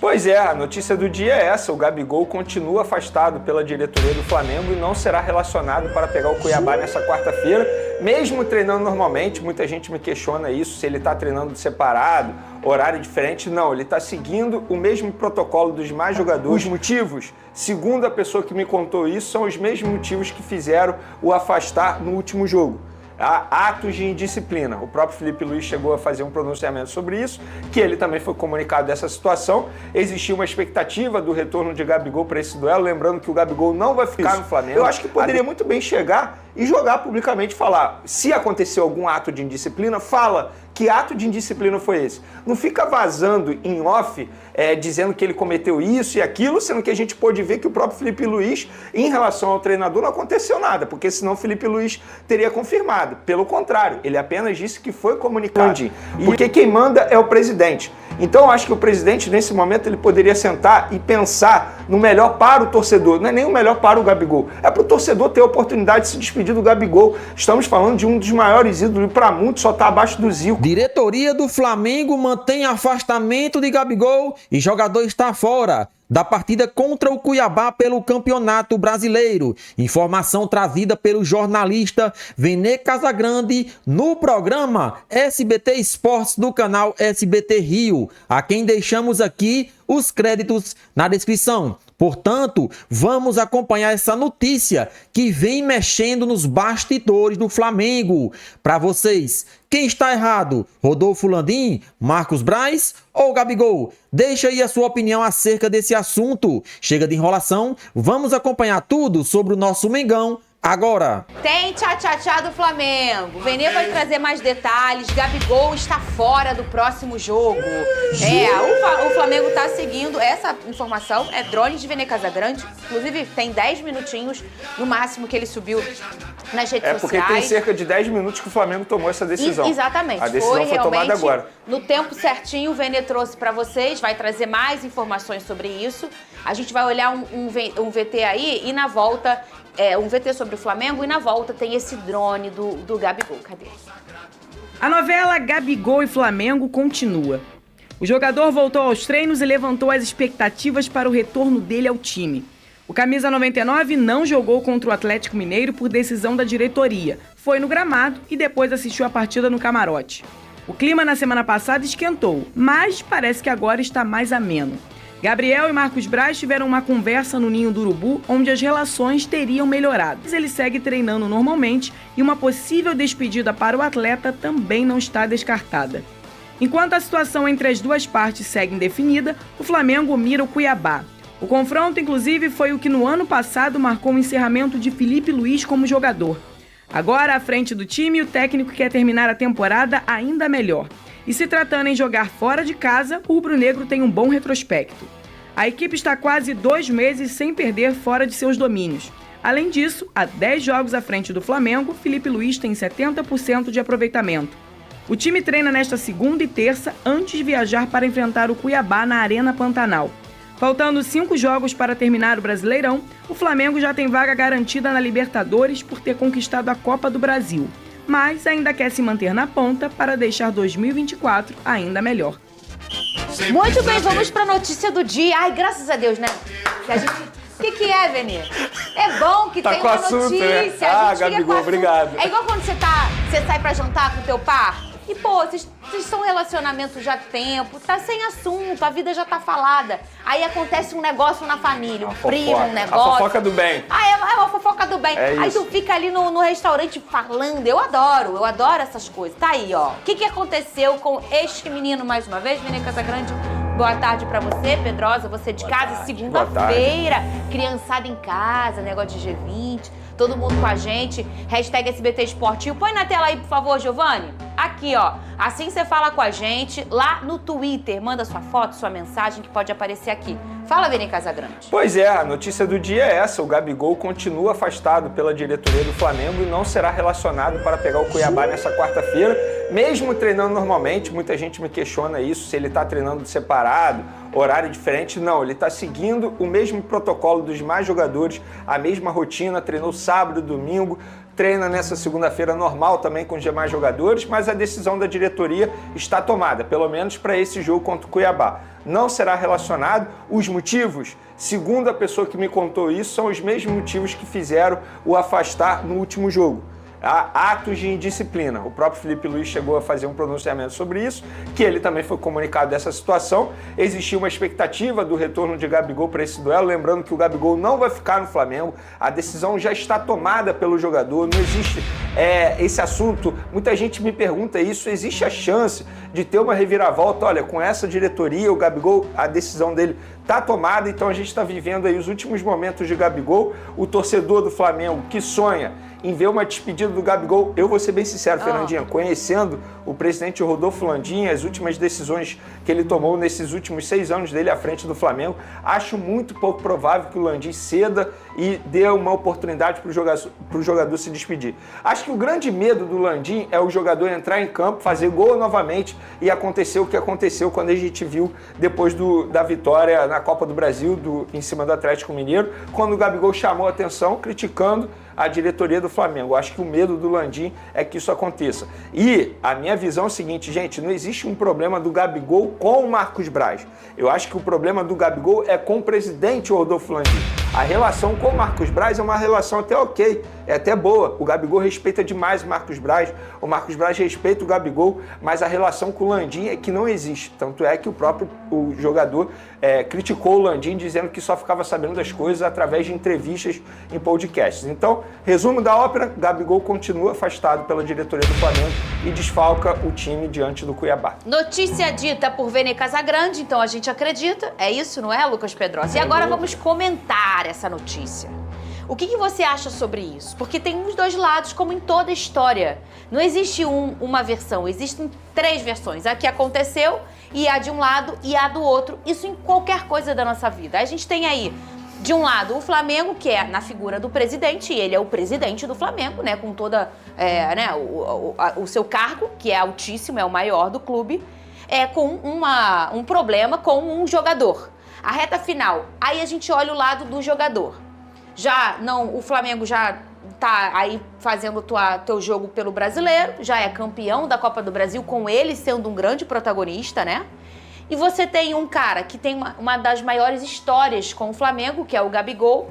Pois é, a notícia do dia é essa, o Gabigol continua afastado pela diretoria do Flamengo e não será relacionado para pegar o Cuiabá nessa quarta-feira, mesmo treinando normalmente. Muita gente me questiona isso, se ele está treinando separado, horário diferente. Não, ele está seguindo o mesmo protocolo dos demais jogadores. Os motivos, segundo a pessoa que me contou isso, são os mesmos motivos que fizeram o afastar no último jogo. Atos de indisciplina. O próprio Felipe Luiz chegou a fazer um pronunciamento sobre isso, que ele também foi comunicado dessa situação. Existia uma expectativa do retorno de Gabigol para esse duelo, lembrando que o Gabigol não vai ficar no Flamengo. Eu acho que poderia muito bem chegar e jogar publicamente, falar, se aconteceu algum ato de indisciplina, fala que ato de indisciplina foi esse. Não fica vazando em off, dizendo que ele cometeu isso e aquilo, sendo que a gente pôde ver que o próprio Felipe Luiz, em relação ao treinador, não aconteceu nada, porque senão o Felipe Luiz teria confirmado. Pelo contrário, ele apenas disse que foi comunicado. Porque quem manda é o presidente. Então eu acho que o presidente, nesse momento, ele poderia sentar e pensar no melhor para o torcedor. Não é nem o melhor para o Gabigol. É para o torcedor ter a oportunidade de se despedir do Gabigol. Estamos falando de um dos maiores ídolos e para muitos só está abaixo do Zico. Diretoria do Flamengo mantém afastamento de Gabigol e jogador está fora da partida contra o Cuiabá pelo Campeonato Brasileiro. Informação trazida pelo jornalista Vene Casagrande no programa SBT Esportes do canal SBT Rio, a quem deixamos aqui os créditos na descrição. Portanto, vamos acompanhar essa notícia que vem mexendo nos bastidores do Flamengo. Para vocês, quem está errado? Rodolfo Landim, Marcos Braz ou Gabigol? Deixa aí a sua opinião acerca desse assunto. Chega de enrolação, vamos acompanhar tudo sobre o nosso Mengão agora. Tem tchá-tchá-tchá do Flamengo. O Vene vai trazer mais detalhes. Gabigol está fora do próximo jogo. O Flamengo está seguindo. Essa informação é drone de Vene Casagrande. Inclusive, tem 10 minutinhos no máximo que ele subiu nas redes sociais. Porque tem cerca de 10 minutos que o Flamengo tomou essa decisão. Exatamente. A decisão foi tomada agora. No tempo certinho, o Vene trouxe para vocês. Vai trazer mais informações sobre isso. A gente vai olhar um VT aí e na volta... um VT sobre o Flamengo e na volta tem esse drone do Gabigol. Cadê? A novela Gabigol e Flamengo continua. O jogador voltou aos treinos e levantou as expectativas para o retorno dele ao time. O camisa 99 não jogou contra o Atlético Mineiro por decisão da diretoria. Foi no gramado e depois assistiu a partida no camarote. O clima na semana passada esquentou, mas parece que agora está mais ameno. Gabriel e Marcos Braz tiveram uma conversa no Ninho do Urubu, onde as relações teriam melhorado. Ele segue treinando normalmente e uma possível despedida para o atleta também não está descartada. Enquanto a situação entre as duas partes segue indefinida, o Flamengo mira o Cuiabá. O confronto, inclusive, foi o que no ano passado marcou o encerramento de Felipe Luiz como jogador. Agora, à frente do time, o técnico quer terminar a temporada ainda melhor. E se tratando em jogar fora de casa, o rubro-negro tem um bom retrospecto. A equipe está quase 2 meses sem perder fora de seus domínios. Além disso, há 10 jogos à frente do Flamengo, Felipe Luiz tem 70% de aproveitamento. O time treina nesta segunda e terça antes de viajar para enfrentar o Cuiabá na Arena Pantanal. Faltando 5 jogos para terminar o Brasileirão, o Flamengo já tem vaga garantida na Libertadores por ter conquistado a Copa do Brasil. Mas ainda quer se manter na ponta para deixar 2024 ainda melhor. Muito bem, vamos para a notícia do dia. Ai, graças a Deus, né? O que é, Vene? É bom que tem uma notícia. Né? Gabigol, obrigado. É igual quando você sai pra jantar com o teu par e, pô, vocês são um relacionamento já há tempo, tá sem assunto, a vida já tá falada. Aí acontece um negócio na família, um primo, um negócio. A fofoca do bem. É uma fofoca do bem. Aí tu fica ali no restaurante falando. Eu adoro essas coisas. Tá aí, ó. O que aconteceu com este menino mais uma vez, Vene Casagrande? Boa tarde pra você, Pedrosa, você de casa, segunda-feira, criançada em casa, negócio de G20, todo mundo com a gente, hashtag SBT Esportivo. Põe na tela aí, por favor, Giovanni. Aqui, ó, assim você fala com a gente lá no Twitter, manda sua foto, sua mensagem que pode aparecer aqui. Fala, Vene Casagrande. Pois é, a notícia do dia é essa, o Gabigol continua afastado pela diretoria do Flamengo e não será relacionado para pegar o Cuiabá nessa quarta-feira, mesmo treinando normalmente. Muita gente me questiona isso, se ele está treinando separado, horário diferente. Não, ele está seguindo o mesmo protocolo dos demais jogadores, a mesma rotina, treinou sábado, domingo, treina nessa segunda-feira normal também com os demais jogadores, mas a decisão da diretoria está tomada, pelo menos para esse jogo contra o Cuiabá. Não será relacionado. Os motivos, segundo a pessoa que me contou isso, são os mesmos motivos que fizeram o afastar no último jogo. Atos de indisciplina. O próprio Felipe Luiz chegou a fazer um pronunciamento sobre isso, que ele também foi comunicado dessa situação. Existia uma expectativa do retorno de Gabigol para esse duelo, lembrando que o Gabigol não vai ficar no Flamengo, a decisão já está tomada pelo jogador, não existe esse assunto. Muita gente me pergunta isso, existe a chance de ter uma reviravolta? Olha, com essa diretoria, o Gabigol, a decisão dele está tomada, então a gente está vivendo aí os últimos momentos de Gabigol. O torcedor do Flamengo que sonha em ver uma despedida do Gabigol, eu vou ser bem sincero, Fernandinha, conhecendo o presidente Rodolfo Landim, as últimas decisões que ele tomou nesses últimos 6 anos dele à frente do Flamengo, acho muito pouco provável que o Landim ceda e dê uma oportunidade para o jogador se despedir. Acho que o grande medo do Landim é o jogador entrar em campo, fazer gol novamente e acontecer o que aconteceu quando a gente viu depois da vitória na Copa do Brasil em cima do Atlético Mineiro, quando o Gabigol chamou a atenção criticando a diretoria do Flamengo. Eu acho que o medo do Landim é que isso aconteça. E a minha visão é o seguinte, gente, não existe um problema do Gabigol com o Marcos Braz. Eu acho que o problema do Gabigol é com o presidente Rodolfo Landim. A relação com o Marcos Braz é uma relação até ok, é até boa. O Gabigol respeita demais o Marcos Braz respeita o Gabigol, mas a relação com o Landim é que não existe. Tanto é que o jogador criticou o Landim, dizendo que só ficava sabendo das coisas através de entrevistas em podcasts. Então, resumo da ópera, Gabigol continua afastado pela diretoria do Flamengo e desfalca o time diante do Cuiabá. Notícia dita por Vene Casagrande, então a gente acredita. É isso, não é, Lucas Pedrosa? E agora vamos comentar essa notícia. O que você acha sobre isso? Porque tem os dois lados, como em toda história. Não existe uma versão, existem 3 versões. A que aconteceu, e a de um lado e a do outro. Isso em qualquer coisa da nossa vida. A gente tem aí, de um lado, o Flamengo, que é na figura do presidente, e ele é o presidente do Flamengo, né, com toda o seu cargo, que é altíssimo, é o maior do clube, com um problema com um jogador. A reta final, aí a gente olha o lado do jogador. O Flamengo já tá aí fazendo teu jogo pelo Brasileiro, já é campeão da Copa do Brasil, com ele sendo um grande protagonista, né? E você tem um cara que tem uma das maiores histórias com o Flamengo, que é o Gabigol,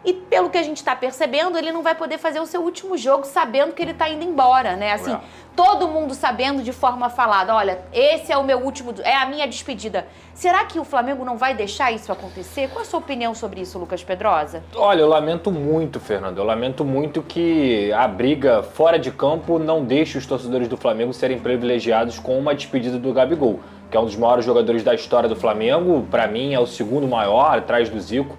e pelo que a gente tá percebendo, ele não vai poder fazer o seu último jogo sabendo que ele tá indo embora, né? Assim, todo mundo sabendo de forma falada, olha, esse é o meu último, é a minha despedida. Será que o Flamengo não vai deixar isso acontecer? Qual a sua opinião sobre isso, Lucas Pedrosa? Olha, eu lamento muito, Fernando, eu lamento muito que a briga fora de campo não deixe os torcedores do Flamengo serem privilegiados com uma despedida do Gabigol, que é um dos maiores jogadores da história do Flamengo, para mim é o segundo maior, atrás do Zico.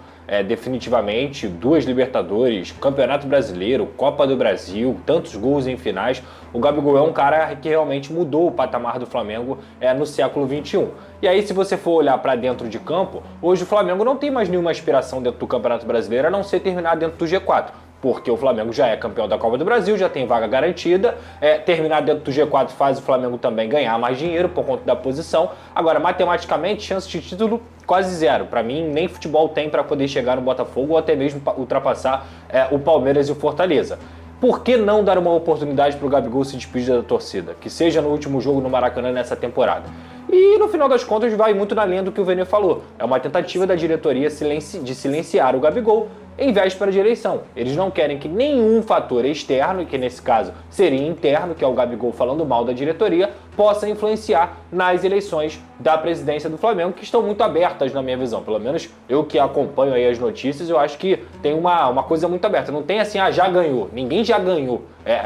Definitivamente, 2 Libertadores, Campeonato Brasileiro, Copa do Brasil, tantos gols em finais. O Gabigol é um cara que realmente mudou o patamar do Flamengo no século XXI. E aí, se você for olhar para dentro de campo, hoje o Flamengo não tem mais nenhuma aspiração dentro do Campeonato Brasileiro a não ser terminar dentro do G4. Porque o Flamengo já é campeão da Copa do Brasil, já tem vaga garantida. Terminar dentro do G4 faz o Flamengo também ganhar mais dinheiro por conta da posição. Agora, matematicamente, chance de título quase zero. Para mim, nem futebol tem para poder chegar no Botafogo ou até mesmo ultrapassar o Palmeiras e o Fortaleza. Por que não dar uma oportunidade para o Gabigol se despedir da torcida? Que seja no último jogo no Maracanã nessa temporada. E no final das contas vai muito na linha do que o Vene falou. É uma tentativa da diretoria de silenciar o Gabigol em véspera de eleição. Eles não querem que nenhum fator externo, que nesse caso seria interno, que é o Gabigol falando mal da diretoria, possa influenciar nas eleições da presidência do Flamengo, que estão muito abertas na minha visão. Pelo menos eu que acompanho aí as notícias, eu acho que tem uma coisa muito aberta. Não tem assim, já ganhou. Ninguém já ganhou.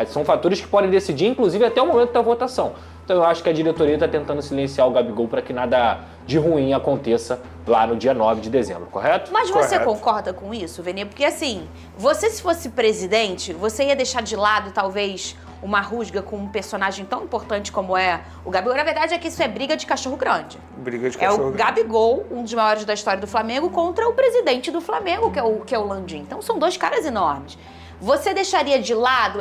São fatores que podem decidir, inclusive, até o momento da votação. Então eu acho que a diretoria está tentando silenciar o Gabigol para que nada de ruim aconteça lá no dia 9 de dezembro, correto? Mas você concorda com isso, Vene? Porque assim, você se fosse presidente, você ia deixar de lado talvez uma rusga com um personagem tão importante como é o Gabigol? Na verdade é que isso é briga de cachorro grande. Briga de cachorro grande. É o Gabigol, um dos maiores da história do Flamengo, contra o presidente do Flamengo, que é o Landim. Então são 2 caras enormes. Você deixaria de lado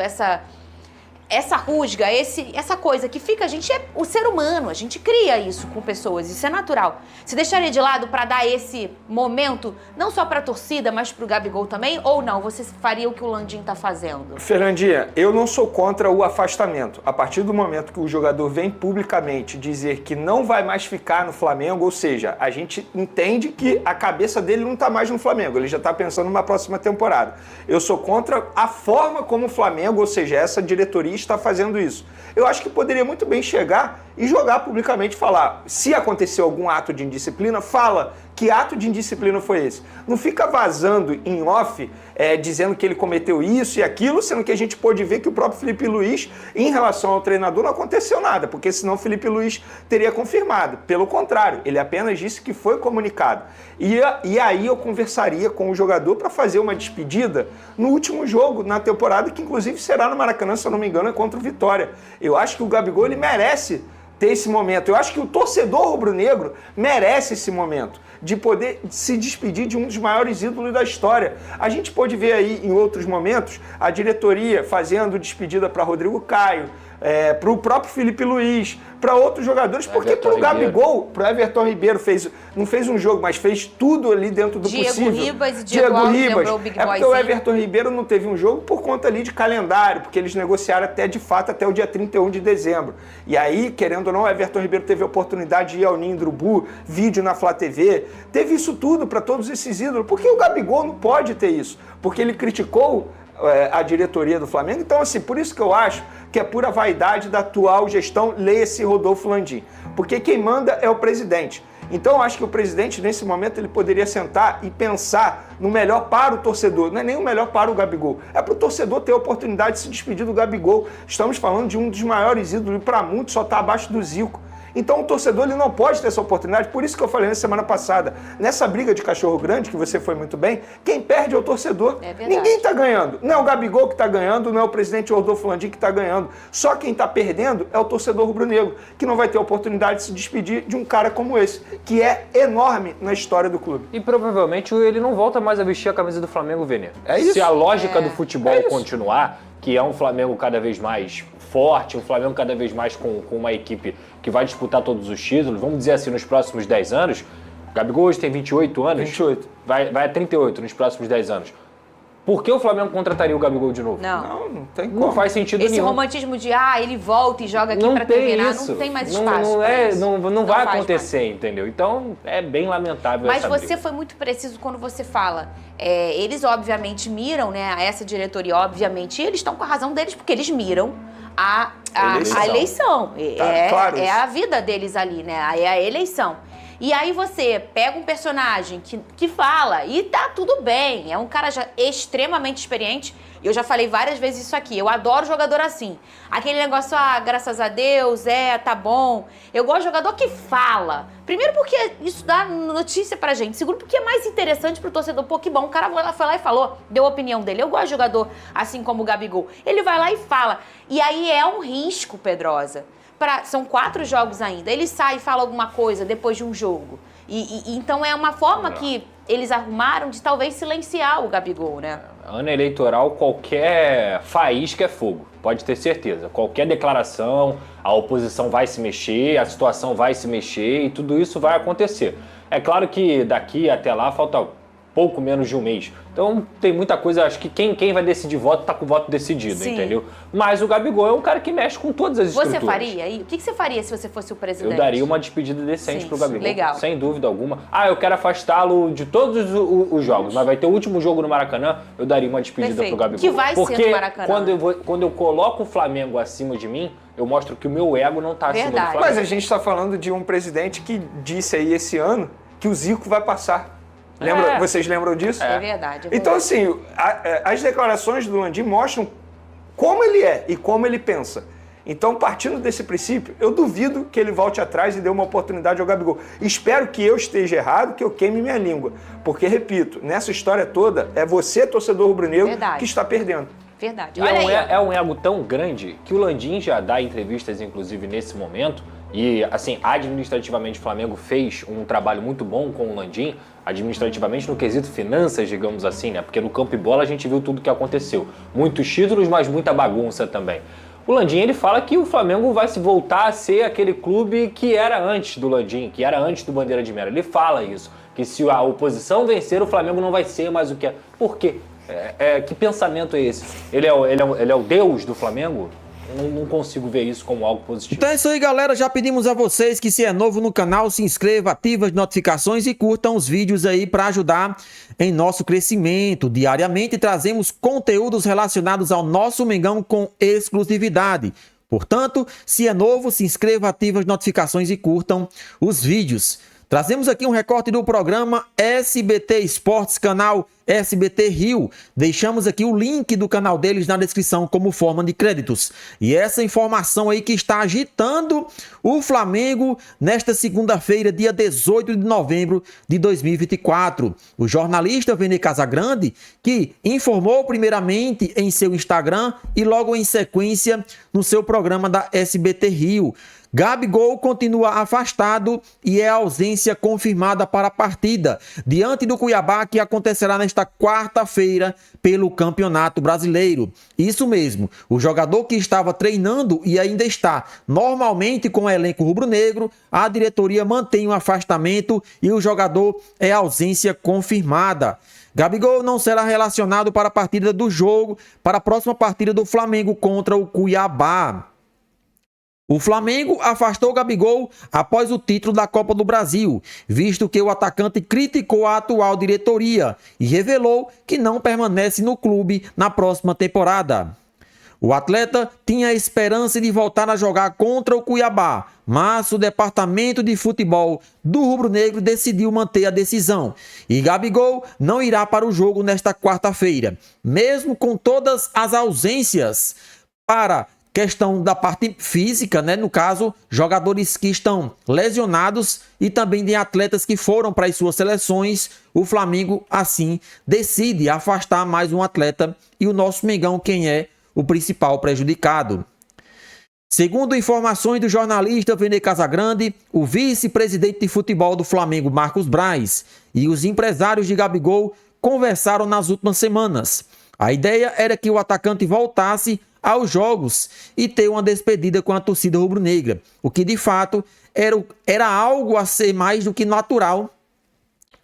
essa rusga, essa coisa que fica, a gente é o ser humano, a gente cria isso com pessoas, isso é natural. Você deixaria de lado pra dar esse momento, não só pra torcida, mas pro Gabigol também? Ou não? Você faria o que o Landim tá fazendo? Fernandinha, eu não sou contra o afastamento. A partir do momento que o jogador vem publicamente dizer que não vai mais ficar no Flamengo, ou seja, a gente entende que a cabeça dele não tá mais no Flamengo, ele já tá pensando numa próxima temporada. Eu sou contra a forma como o Flamengo, ou seja, essa diretoria está fazendo isso. Eu acho que poderia muito bem chegar e jogar publicamente, falar, se aconteceu algum ato de indisciplina, fala que ato de indisciplina foi esse. Não fica vazando em off, dizendo que ele cometeu isso e aquilo, sendo que a gente pôde ver que o próprio Felipe Luiz, em relação ao treinador, não aconteceu nada, porque senão o Felipe Luiz teria confirmado. Pelo contrário, ele apenas disse que foi comunicado. E aí eu conversaria com o jogador para fazer uma despedida no último jogo, na temporada, que inclusive será no Maracanã, se eu não me engano, é contra o Vitória. Eu acho que o Gabigol, ele merece ter esse momento. Eu acho que o torcedor rubro-negro merece esse momento de poder se despedir de um dos maiores ídolos da história. A gente pôde ver aí em outros momentos a diretoria fazendo despedida para Rodrigo Caio, para o próprio Felipe Luiz, para outros jogadores, porque para o Gabigol, para o Everton Ribeiro, não fez um jogo, mas fez tudo ali dentro do possível. Diego Ribas, o Big é porque o Everton Ribeiro não teve um jogo por conta ali de calendário, porque eles negociaram de fato até o dia 31 de dezembro. E aí, querendo ou não, o Everton Ribeiro teve a oportunidade de ir ao Ninho do Urubu, vídeo na Flá TV, teve isso tudo para todos esses ídolos. Por que o Gabigol não pode ter isso? Porque ele criticou a diretoria do Flamengo. Então, assim, por isso que eu acho que é pura vaidade da atual gestão, leia-se Rodolfo Landim. Porque quem manda é o presidente. Então, eu acho que o presidente, nesse momento, ele poderia sentar e pensar no melhor para o torcedor. Não é nem o melhor para o Gabigol. É para o torcedor ter a oportunidade de se despedir do Gabigol. Estamos falando de um dos maiores ídolos e, para muitos, só está abaixo do Zico. Então o torcedor ele não pode ter essa oportunidade, por isso que eu falei na semana passada, nessa briga de cachorro grande, que você foi muito bem, quem perde é o torcedor. Ninguém está ganhando. Não é o Gabigol que está ganhando, não é o presidente Rodolfo Landim que está ganhando. Só quem está perdendo é o torcedor rubro-negro, que não vai ter a oportunidade de se despedir de um cara como esse, que é enorme na história do clube. E provavelmente ele não volta mais a vestir a camisa do Flamengo, Vene. É isso. Se a lógica do futebol continuar, que é um Flamengo cada vez mais forte, um Flamengo cada vez mais com uma equipe que vai disputar todos os títulos, vamos dizer assim, nos próximos 10 anos, o Gabigol hoje tem 28 anos, 28. Vai a 38 nos próximos 10 anos. Por que o Flamengo contrataria o Gabigol de novo? Não tem como. Não faz sentido nenhum. Esse romantismo de, ele volta e joga aqui pra terminar, não tem mais espaço. Não vai acontecer, entendeu? Então, é bem lamentável Mas essa você briga. foi muito preciso quando você fala. Eles, obviamente, miram, né? Essa diretoria, obviamente, eles estão com a razão deles, porque eles miram a eleição. Claro é a vida deles ali, né? É a eleição. E aí você pega um personagem que fala, e tá tudo bem, é um cara já extremamente experiente, eu já falei várias vezes isso aqui, eu adoro jogador assim. Aquele negócio, graças a Deus, tá bom. Eu gosto de jogador que fala. Primeiro porque isso dá notícia pra gente. Segundo porque é mais interessante pro torcedor. Pô, que bom, o cara foi lá e falou, deu a opinião dele. Eu gosto de jogador assim como o Gabigol. Ele vai lá e fala. E aí é um risco, Pedrosa. São 4 jogos ainda. Ele sai e fala alguma coisa depois de um jogo. Então é uma forma que eles arrumaram de talvez silenciar o Gabigol, né? Ano eleitoral, qualquer faísca é fogo, pode ter certeza. Qualquer declaração, a oposição vai se mexer, a situação vai se mexer e tudo isso vai acontecer. É claro que daqui até lá falta pouco menos de um mês. Então tem muita coisa, acho que quem vai decidir voto tá com o voto decidido, entendeu? Mas o Gabigol é um cara que mexe com todas as estruturas. Você faria aí? O que você faria se você fosse o presidente? Eu daria uma despedida decente pro Gabigol. Legal. Sem dúvida alguma. Eu quero afastá-lo de todos os jogos, mas vai ter o último jogo no Maracanã, eu daria uma despedida pro Gabigol. Que vai ser no Maracanã. Quando eu coloco o Flamengo acima de mim, eu mostro que o meu ego não tá acima do Flamengo. Mas a gente tá falando de um presidente que disse aí esse ano que o Zico vai passar. Vocês lembram disso? É verdade. Então, assim, as declarações do Landim mostram como ele é e como ele pensa. Então, partindo desse princípio, eu duvido que ele volte atrás e dê uma oportunidade ao Gabigol. Espero que eu esteja errado, que eu queime minha língua. Porque, repito, nessa história toda, é você, torcedor rubro-negro, que está perdendo. Verdade. É um ego tão grande que o Landim já dá entrevistas, inclusive, nesse momento. E, assim, administrativamente o Flamengo fez um trabalho muito bom com o Landim, administrativamente no quesito finanças, digamos assim, né? Porque no campo e bola a gente viu tudo o que aconteceu. Muitos títulos, mas muita bagunça também. O Landim, ele fala que o Flamengo vai se voltar a ser aquele clube que era antes do Landim, que era antes do Bandeira de Melo. Ele fala isso, que se a oposição vencer, o Flamengo não vai ser mais o que é. Por quê? Que pensamento é esse? Ele é o Deus do Flamengo? Não consigo ver isso como algo positivo. Então é isso aí, galera. Já pedimos a vocês que, se é novo no canal, se inscreva, ative as notificações e curtam os vídeos aí para ajudar em nosso crescimento. Diariamente trazemos conteúdos relacionados ao nosso Mengão com exclusividade. Portanto, se é novo, se inscreva, ative as notificações e curtam os vídeos. Trazemos aqui um recorte do programa SBT Esportes, canal SBT Rio. Deixamos aqui o link do canal deles na descrição como forma de créditos. E essa informação aí que está agitando o Flamengo nesta segunda-feira, dia 18 de novembro de 2024. O jornalista Vene Casagrande, que informou primeiramente em seu Instagram e logo em sequência no seu programa da SBT Rio. Gabigol continua afastado e é ausência confirmada para a partida diante do Cuiabá, que acontecerá nesta quarta-feira pelo Campeonato Brasileiro. Isso mesmo, o jogador que estava treinando e ainda está normalmente com o elenco rubro-negro, a diretoria mantém o afastamento e o jogador é ausência confirmada. Gabigol não será relacionado para a partida do jogo, para a próxima partida do Flamengo contra o Cuiabá. O Flamengo afastou Gabigol após o título da Copa do Brasil, visto que o atacante criticou a atual diretoria e revelou que não permanece no clube na próxima temporada. O atleta tinha a esperança de voltar a jogar contra o Cuiabá, mas o departamento de futebol do rubro-negro decidiu manter a decisão e Gabigol não irá para o jogo nesta quarta-feira, mesmo com todas as ausências para questão da parte física, né? No caso, jogadores que estão lesionados e também de atletas que foram para as suas seleções, o Flamengo, assim, decide afastar mais um atleta e o nosso Mengão, quem é o principal prejudicado. Segundo informações do jornalista Vene Casagrande, o vice-presidente de futebol do Flamengo, Marcos Braz, e os empresários de Gabigol conversaram nas últimas semanas. A ideia era que o atacante voltasse aos jogos e ter uma despedida com a torcida rubro-negra, o que de fato era algo a ser mais do que natural,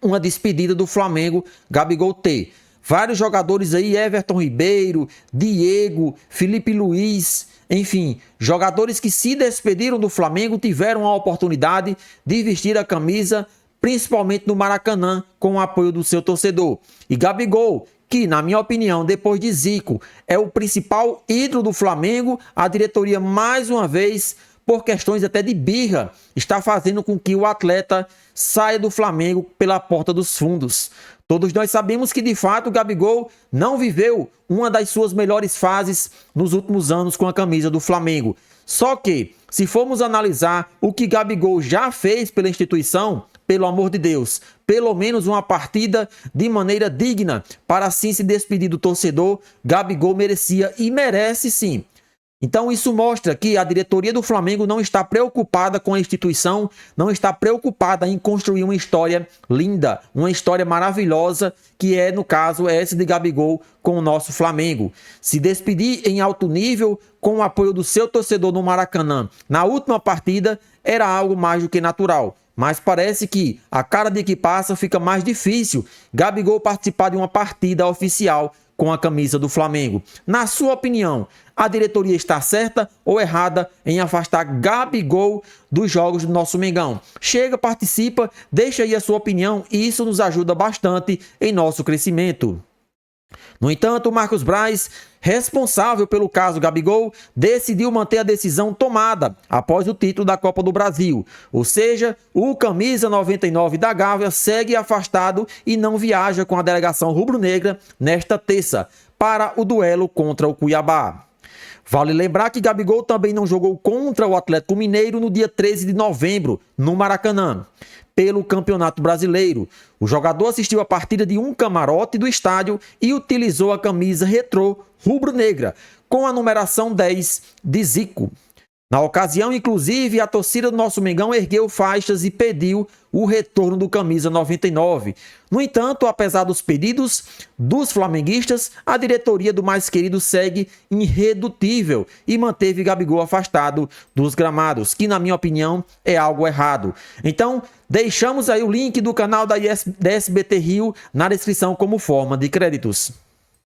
uma despedida do Flamengo, Gabigol ter. Vários jogadores aí, Everton Ribeiro, Diego, Felipe Luiz, enfim, jogadores que se despediram do Flamengo tiveram a oportunidade de vestir a camisa, principalmente no Maracanã, com o apoio do seu torcedor. E Gabigol, que, na minha opinião, depois de Zico, é o principal ídolo do Flamengo, a diretoria, mais uma vez, por questões até de birra, está fazendo com que o atleta saia do Flamengo pela porta dos fundos. Todos nós sabemos que, de fato, o Gabigol não viveu uma das suas melhores fases nos últimos anos com a camisa do Flamengo. Só que, se formos analisar o que Gabigol já fez pela instituição, pelo amor de Deus, pelo menos uma partida de maneira digna para assim se despedir do torcedor, Gabigol merecia e merece sim. Então isso mostra que a diretoria do Flamengo não está preocupada com a instituição, não está preocupada em construir uma história linda, uma história maravilhosa, que é, no caso, essa de Gabigol com o nosso Flamengo. Se despedir em alto nível, com o apoio do seu torcedor no Maracanã, na última partida, era algo mais do que natural. Mas parece que, a cada dia que passa, fica mais difícil Gabigol participar de uma partida oficial com a camisa do Flamengo. Na sua opinião, a diretoria está certa ou errada em afastar Gabigol dos jogos do nosso Mengão? Chega, participa, deixa aí a sua opinião e isso nos ajuda bastante em nosso crescimento. No entanto, Marcos Braz, responsável pelo caso Gabigol, decidiu manter a decisão tomada após o título da Copa do Brasil. Ou seja, o camisa 99 da Gávea segue afastado e não viaja com a delegação rubro-negra nesta terça para o duelo contra o Cuiabá. Vale lembrar que Gabigol também não jogou contra o Atlético Mineiro no dia 13 de novembro, no Maracanã, pelo Campeonato Brasileiro. O jogador assistiu a partida de um camarote do estádio e utilizou a camisa retrô rubro-negra, com a numeração 10 de Zico. Na ocasião, inclusive, a torcida do nosso Mengão ergueu faixas e pediu o retorno do camisa 99. No entanto, apesar dos pedidos dos flamenguistas, a diretoria do mais querido segue irredutível e manteve Gabigol afastado dos gramados, que na minha opinião é algo errado. Então, deixamos aí o link do canal da SBT Rio na descrição como forma de créditos.